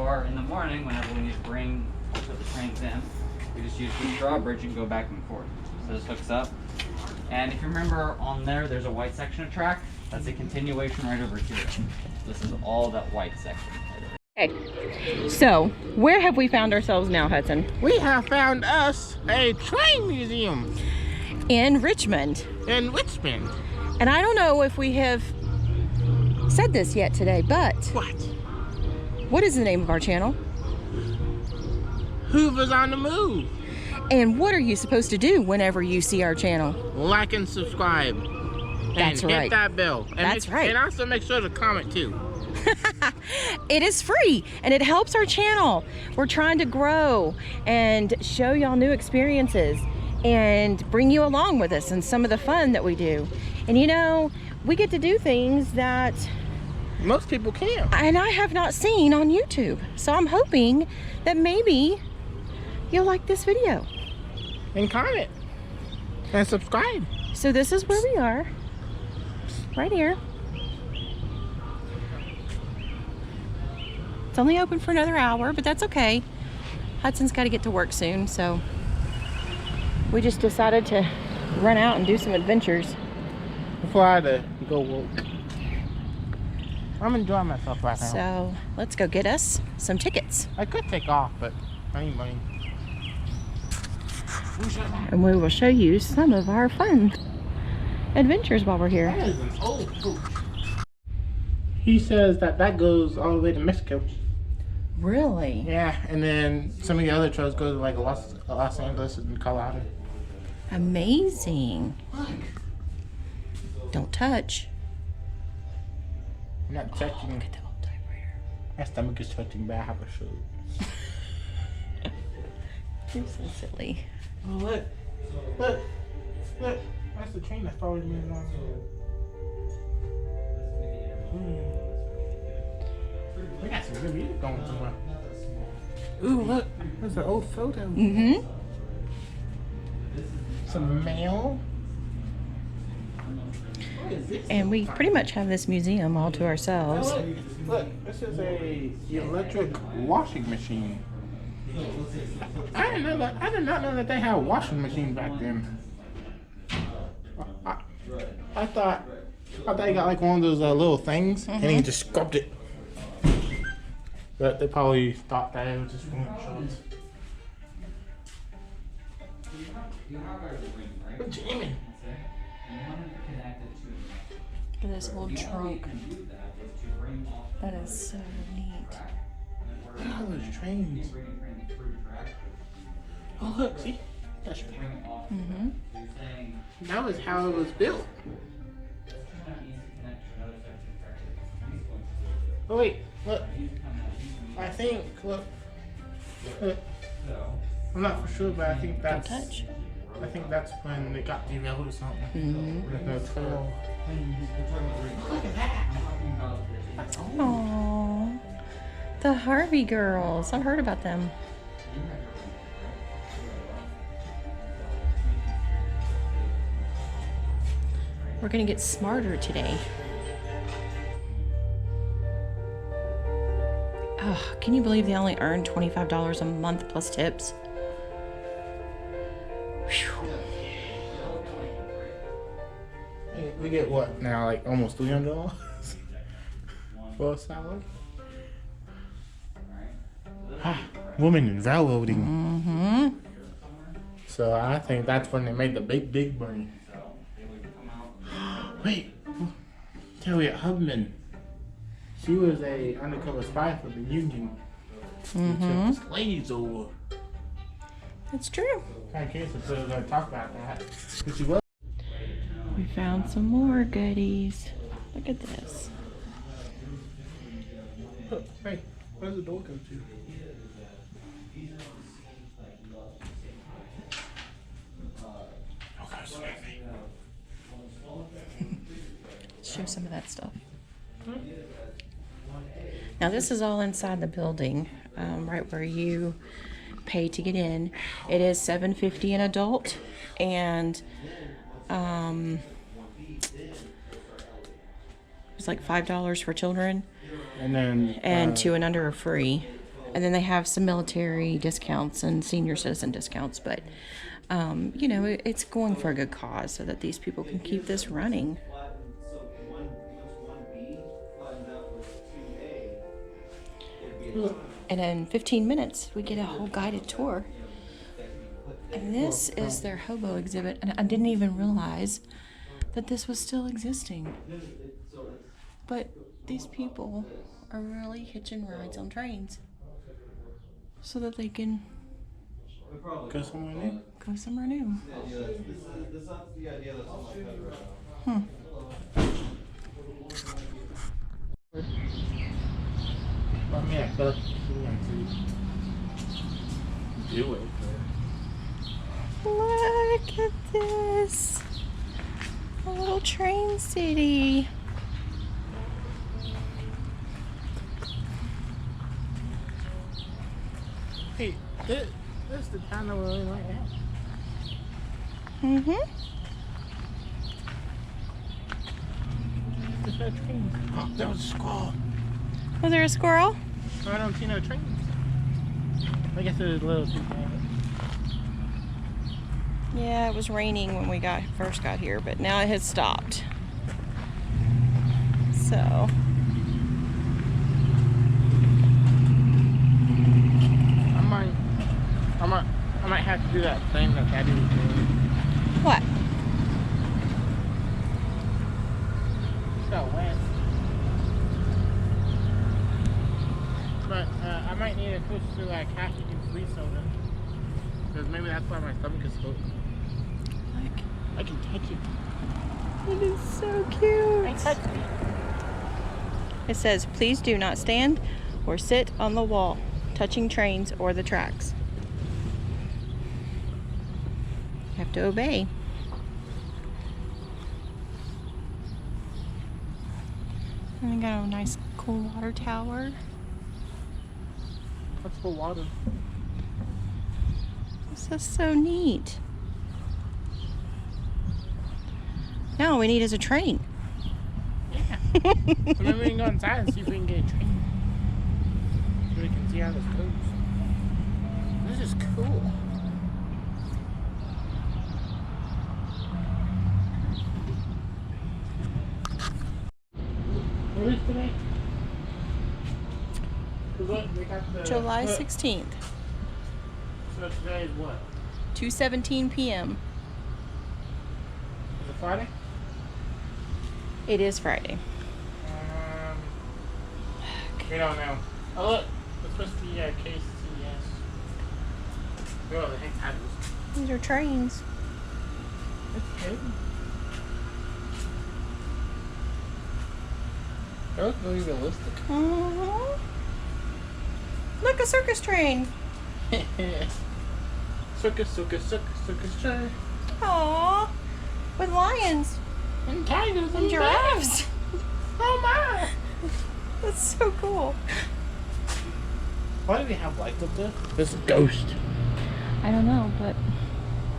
Or in the morning, whenever we need to put the trains in, we just use this drawbridge and go back and forth. So this hooks up. And if you remember on there's a white section of track. That's a continuation right over here. This is all that white section. Okay, so where have we found ourselves now, Hudson? We have found us a train museum. In Richmond. In Richmond. And I don't know if we have said this yet today, but... What is the name of our channel? Hoover's on the Move. And what are you supposed to do whenever you see our channel? Like and subscribe. That's right. Hit that bell. And That's right. And also make sure to comment too. It is free and it helps our channel. We're trying to grow and show y'all new experiences and bring you along with us in some of the fun that we do. And you know, we get to do things that most people can't. And I have not seen on YouTube. So I'm hoping that maybe you'll like this video. And comment. And subscribe. So this is where we are. Right here. It's only open for another hour, but that's okay. Hudson's got to get to work soon, so we just decided to run out and do some adventures. Before I had to go work. I'm enjoying myself right now. So let's go get us some tickets. I could take off, but I need money. And we will show you some of our fun adventures while we're here. That is an old coach. He says that goes all the way to Mexico. Really? Yeah, and then some of the other trails go to like Los Angeles and Colorado. Amazing. Look. Don't touch. I'm not touching. Look at the old typewriter. My stomach is touching, but I have a show. You're so silly. Oh, look. Look. Look. That's the train that's following me along. We got some good music going somewhere. Ooh, look. There's an old photo. Mm-hmm. Some mail. And we pretty much have this museum all to ourselves. Look, this is a electric washing machine. I did not know that they had a washing machine back then. I thought you got like one of those little things, and you just scrubbed it. But they probably thought that it was just one shots. What jamming? Look at this old trunk. That is so neat. Look at all those trains. Oh look, see? That's That was how it was built. Oh wait, look. I think, look. I'm not for sure, but I think that's... Don't touch. I think that's when they got derailed or something. With no trail. Look at that. Aww. The Harvey girls. I've heard about them. We're gonna get smarter today. Oh, can you believe they only earn $25 a month plus tips? Whew. Hey, we get what now, like almost $300 for a salary? Women in railroading. So I think that's when they made the big money. Wait, Harriet Hubman. She was a undercover spy for the Union. She took the slaves over. That's true. Kind of curious if they're going to talk about that. But she was. We found some more goodies. Look at this. Oh, hey, where's the door go to? Show some of that stuff. Now this is all inside the building, right where you pay to get in. It is $7.50 an adult, and it's like $5 for children, And then and 2 and under are free. And then they have some military discounts and senior citizen discounts, but you know, it's going for a good cause so that these people can keep this running. And in 15 minutes, we get a whole guided tour. And this is their hobo exhibit. And I didn't even realize that this was still existing. But these people are really hitching rides on trains so that they can Go somewhere new. go somewhere new. I mean, I feel like to do it. Look at this. A little train city. Hey, this is the town that we're in right now. Mm-hmm. There's no trains. Oh, there was a squirrel. Was there a squirrel? I don't see no trains. I guess there's a little too bad. Yeah, it was raining when we first got here, but now it has stopped. So I might have to do that thing that Daddy was doing. what? So wet. But I might need to switch to like half you can sweet soda. Because maybe that's why my stomach is so. I can touch it. It is so cute. I touched it. It says, please do not stand or sit on the wall, touching trains or the tracks. You have to obey. And we got a nice cool water tower. What's the water? This is so neat. Now all we need is a train. Yeah. So maybe we can go inside and see if we can get a train. So we can see how this goes. This is cool. What is today? They got the, July 16th, So today is what? 2:17 p.m. Is it Friday? It is Friday. We don't know. Oh look, it's supposed to be KCS. Oh, the heck that is. These are trains. That's good. That looks really realistic. Mm-hmm. Look, a circus train. Circus train. Aww. With lions And tigers and giraffes. Oh my! That's so cool. Why do we have lights up there? There's a ghost. I don't know, but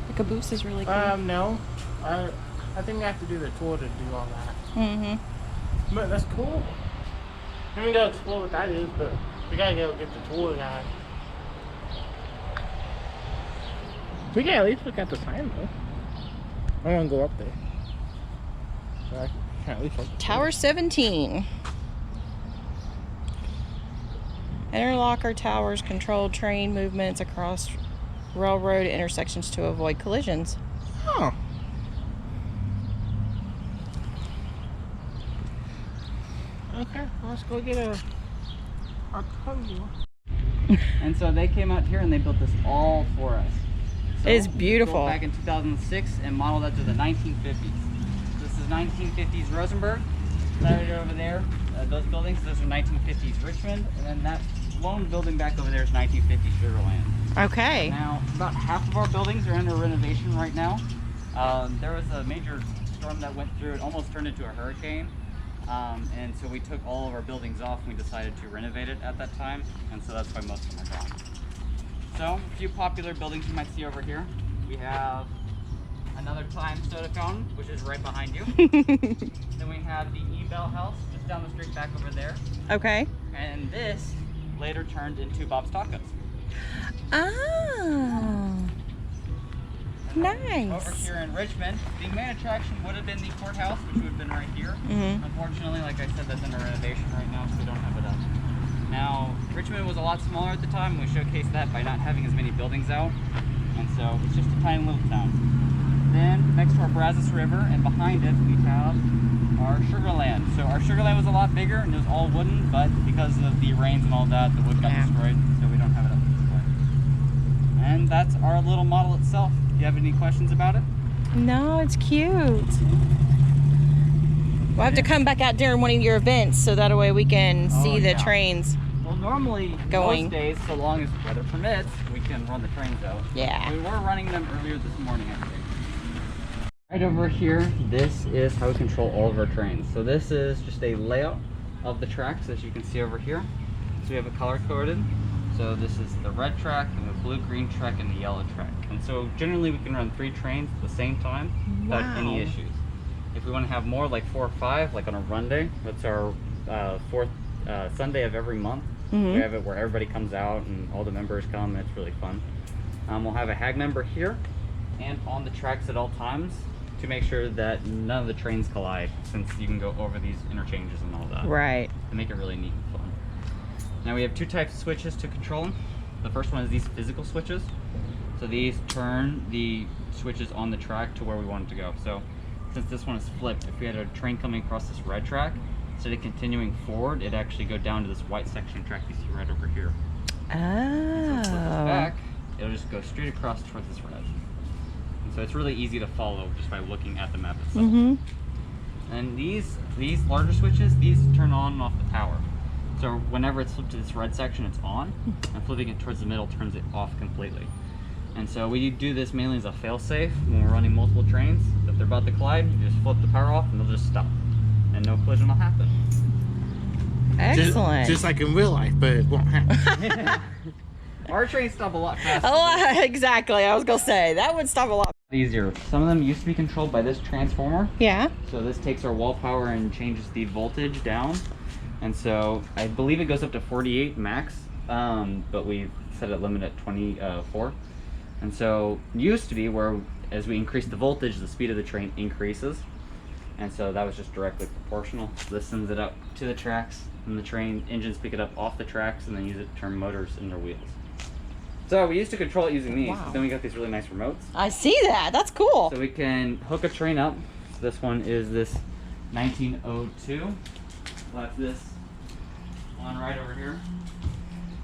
the caboose is really cool. No. I think we have to do the tour to do all that. Mm-hmm. But that's cool. Let me go explore what that is, but we gotta go get the tour guide. We can at least look at the sign though. I wanna go up there. So I can at least look. Tower 17. Interlocker towers control train movements across railroad intersections to avoid collisions. Oh. Okay, let's go get a tour. And so they came out here and they built this all for us. So It is we beautiful. built back in 2006 and modeled after the 1950s. This is 1950s Rosenberg. Right over there, those buildings, those are 1950s Richmond. And then that lone building back over there is 1950s Sugarland. Okay. Now, about half of our buildings are under renovation right now. There was a major storm that went through, it almost turned into a hurricane. And so we took all of our buildings off and we decided to renovate it at that time. And so that's why most of them are gone. So, a few popular buildings you might see over here. We have another Time soda fountain, which is right behind you. Then we have the E-Bell house just down the street back over there. Okay. And this later turned into Bob's Tacos. Oh, nice. Over here in Richmond, the main attraction would have been the courthouse, which would have been right here. Unfortunately, like I said, that's under renovation right now, so we don't have it up. Now, Richmond was a lot smaller at the time. We showcased that by not having as many buildings out, and so it's just a tiny little town. Then, next to our Brazos River, and behind it, we have our Sugarland. So our Sugarland was a lot bigger, and it was all wooden, but because of the rains and all that, the wood got destroyed, so we don't have it up this way. And that's our little model itself. Do you have any questions about it? No, it's cute. We'll have to come back out during one of your events so that way we can see the trains. Well, normally, going. most days, so long as weather permits, we can run the trains out. Yeah. We were running them earlier this morning, I think. Right over here, this is how we control all of our trains. So this is just a layout of the tracks, as you can see over here. So we have it color coded. So this is the red track, and the blue-green track, and the yellow track. And so generally we can run 3 trains at the same time without any issues. If we want to have more, like 4 or 5, like on a run day, that's our 4th Sunday of every month. We have it where everybody comes out and all the members come, and it's really fun. We'll have a HAG member here and on the tracks at all times to make sure that none of the trains collide, since you can go over these interchanges and all that. Right. To make it really neat and fun. Now we have 2 types of switches to control them. The first one is these physical switches. So these turn the switches on the track to where we want it to go. So since this one is flipped, if we had a train coming across this red track, instead of continuing forward, it'd actually go down to this white section track you see right over here. Oh. And so flip this back, it'll just go straight across towards this red. And so it's really easy to follow just by looking at the map itself. And these larger switches, these turn on and off the power. So whenever it's flipped to this red section, it's on, and flipping it towards the middle turns it off completely. And so we do this mainly as a fail-safe when we're running multiple trains. If they're about to collide, you just flip the power off and they'll just stop, and no collision will happen. Excellent. Just like in real life, but it won't happen. Our trains stop a lot faster. Exactly. I was gonna say that would stop a lot easier. Some of them used to be controlled by this transformer. Yeah. So this takes our wall power and changes the voltage down. And so I believe it goes up to 48 max, but we set it limit at 24. And so it used to be where as we increase the voltage, the speed of the train increases. And so that was just directly proportional. So this sends it up to the tracks, and the train engines pick it up off the tracks and then use it to turn motors in their wheels. So we used to control it using these, but then we got these really nice remotes. I see that. That's cool. So we can hook a train up. So this one is this 1902. We'll have this on right over here.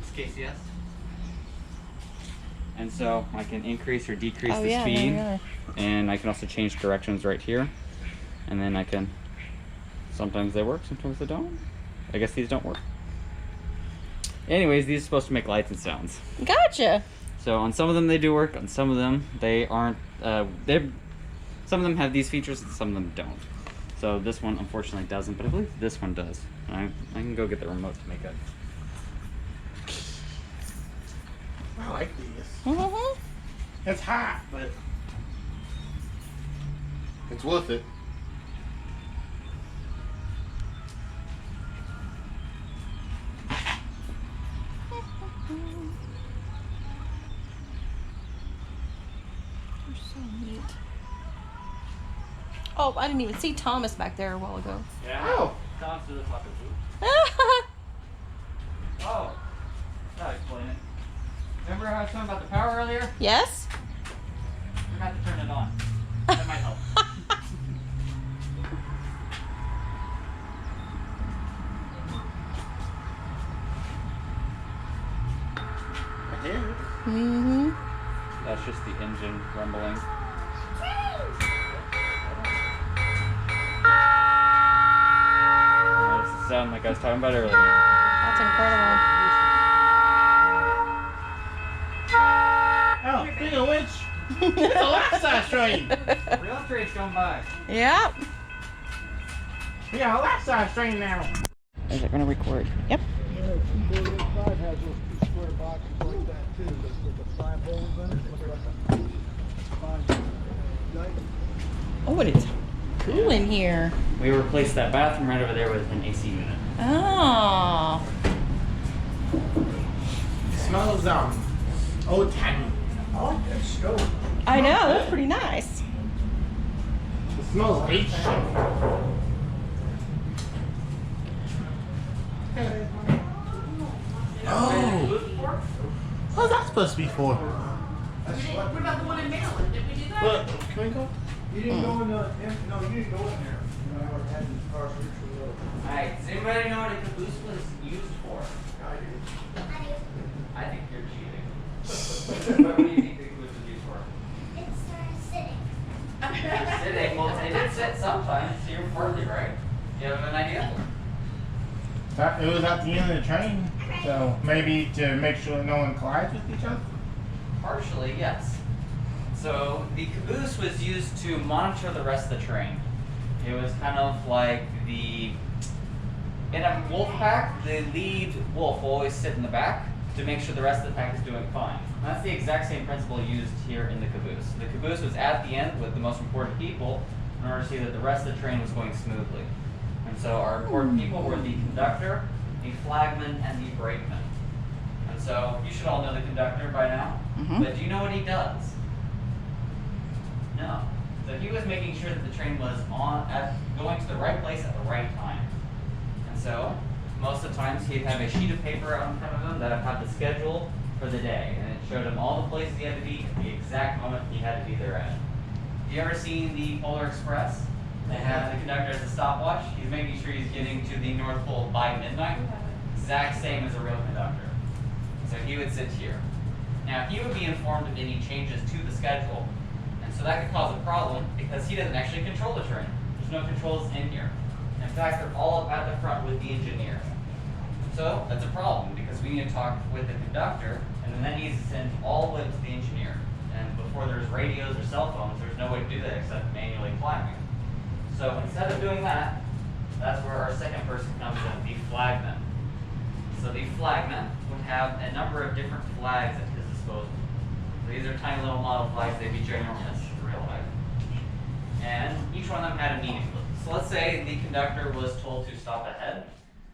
It's KCS. And so I can increase or decrease the speed. And I can also change directions right here. And then I can, sometimes they work, sometimes they don't. I guess these don't work. Anyways, these are supposed to make lights and sounds. Gotcha. So on some of them they do work, on some of them they aren't. Some of them have these features and some of them don't. So this one unfortunately doesn't, but I believe this one does. I can go get the remote to make it. I like these. It's hot, but it's worth it. Oh, I didn't even see Thomas back there a while ago. Yeah. Oh. Thomas does talk to Oh. That'll explain it. Remember how I was talking about the power earlier? Yes? We're about to turn it on. That might help. I hear it. That's just the engine rumbling. That's the sound like I was talking about earlier. That's incredible. Oh, speaking of which, it's a life-size train. Real train's going by. Yep. We got a life-size train now. Is it going to record? Yep. Yeah, 245 has those 2 square boxes like that too. With the 5 holes in it. Looks like 5 Oh, it is cool in here. We replaced that bathroom right over there with an AC unit. Oh. smells old timey. I like that stove. I know, that's pretty nice. It smells ancient. Oh, what's that supposed to be for? What about the one in Maryland? Did we do that? Look, can we go? You didn't go in the, no, you didn't go in there. You know, I had these cars reach for the road. Alright, does anybody know what a caboose was used for? I do. I think you're cheating. What do you think the caboose was used for? It's sitting. Sitting. Well, they did sit sometimes, so you're partly right. You have an idea? It was at the end of the train, so maybe to make sure no one collides with each other. Partially, yes. So the caboose was used to monitor the rest of the train. It was kind of like in a wolf pack, the lead wolf will always sit in the back to make sure the rest of the pack is doing fine. And that's the exact same principle used here in the caboose. The caboose was at the end with the most important people in order to see that the rest of the train was going smoothly. And so our important people were the conductor, the flagman, and the brakeman. And so you should all know the conductor by now, but do you know what he does? No. So he was making sure that the train was going to the right place at the right time. And so most of the times he'd have a sheet of paper out in front of him that had the schedule for the day, and it showed him all the places he had to be at the exact moment he had to be there at. Have you ever seen the Polar Express? They have the conductor as a stopwatch. He's making sure he's getting to the North Pole by midnight. Exact same as a real conductor. So he would sit here. Now he would be informed of any changes to the schedule, and so that could cause a problem because he doesn't actually control the train. There's no controls in here. In fact, they're all up at the front with the engineer. So that's a problem because we need to talk with the conductor, and then that needs to send all the way to the engineer. And before there's radios or cell phones, there's no way to do that except manually climbing. So instead of doing that, that's where our second person comes in, the flagman. So the flagman would have a number of different flags at his disposal. So these are tiny little model flags, they'd be ginormous in real life. And each one of them had a meaning. So let's say the conductor was told to stop ahead.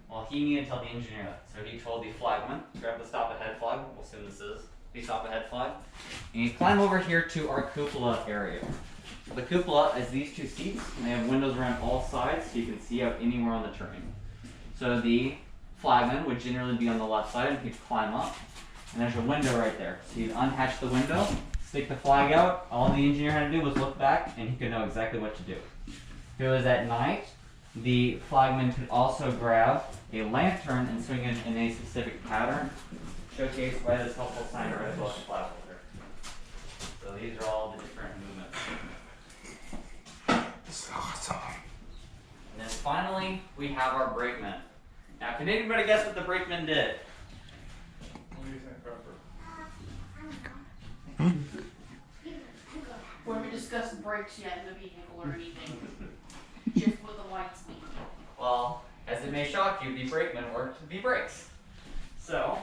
Well, he needed to tell the engineer that. So he told the flagman, grab the stop ahead flag, we'll assume this is the stop ahead flag, and you climb over here to our cupola area. The cupola is these two seats, and they have windows around all sides so you can see out anywhere on the train. So the flagman would generally be on the left side, and he'd climb up, and there's a window right there. So you'd unhatch the window, stick the flag out, all the engineer had to do was look back, and he could know exactly what to do. If it was at night, the flagman could also grab a lantern and swing it in a specific pattern, showcased by this helpful sign right above the flag holder. So these are all the different movements. It's awesome. And then finally, we have our brakeman. Now, can anybody guess what the brakeman did? What do you think, Pepper? We haven't discussed brakes yet in the vehicle or anything. Just what the lights mean. Well, as it may shock you, the brakeman worked the brakes. So,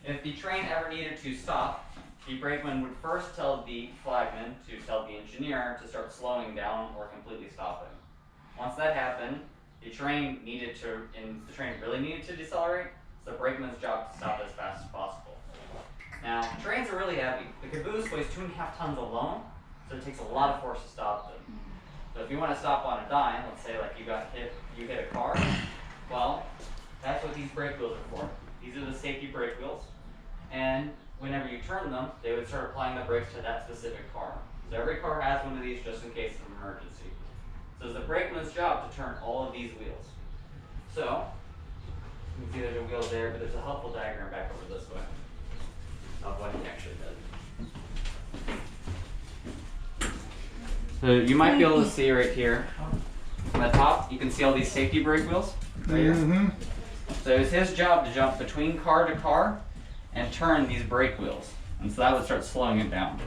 if the train ever needed to stop, the brakeman would first tell the flagman to tell the engineer to start slowing down or completely stopping. Once that happened, the train really needed to decelerate, so the brakeman's job to stop as fast as possible. Now, trains are really heavy. The caboose weighs 2.5 tons alone, so it takes a lot of force to stop them. So if you want to stop on a dime, let's say like you hit a car, well, that's what these brake wheels are for. These are the safety brake wheels, and whenever you turn them, they would start applying the brakes to that specific car. So every car has one of these just in case of emergency. So it's the brakeman's job to turn all of these wheels. So, you can see there's a wheel there, but there's a helpful diagram back over this way of what he actually did. So you might be able to see right here, on the top, you can see all these safety brake wheels right here. So it was his job to jump between car to car and turn these brake wheels. And so that would start slowing it down.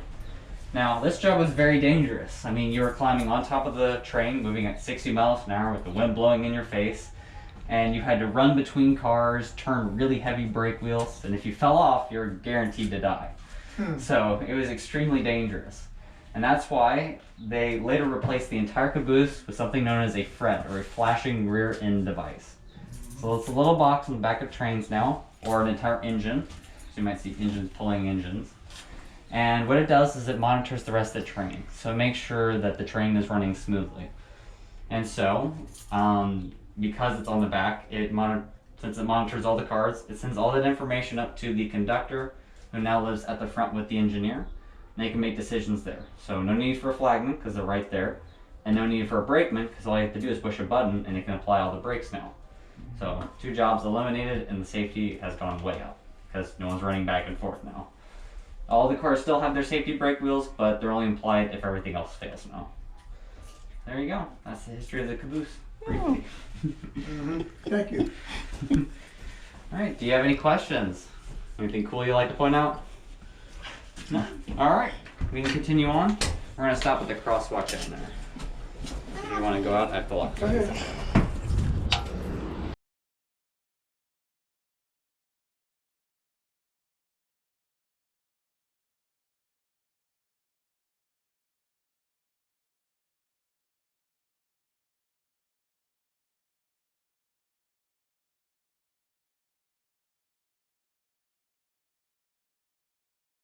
Now, this job was very dangerous. I mean, you were climbing on top of the train, moving at 60 miles an hour with the wind blowing in your face, and you had to run between cars, turn really heavy brake wheels, and if you fell off, you're guaranteed to die. So it was extremely dangerous. And that's why they later replaced the entire caboose with something known as a FRED, or a flashing rear end device. So it's a little box in the back of trains now, or an entire engine, So you might see engines pulling engines. And what it does is it monitors the rest of the train. So it makes sure that the train is running smoothly. And so, because it's on the back, since it monitors all the cars, it sends all that information up to the conductor, who now lives at the front with the engineer. And they can make decisions there. So no need for a flagman, because they're right there. And no need for a brakeman, because all you have to do is push a button and it can apply all the brakes now. So 2 jobs eliminated, and the safety has gone way up, because no one's running back and forth now. All the cars still have their safety brake wheels, but they're only implied if everything else fails now. There you go. That's the history of the caboose, briefly. Thank you. Alright, do you have any questions? Anything cool you'd like to point out? No? Alright, we can continue on. We're going to stop at the crosswalk down there. If you want to go out, I have to lock. Go ahead.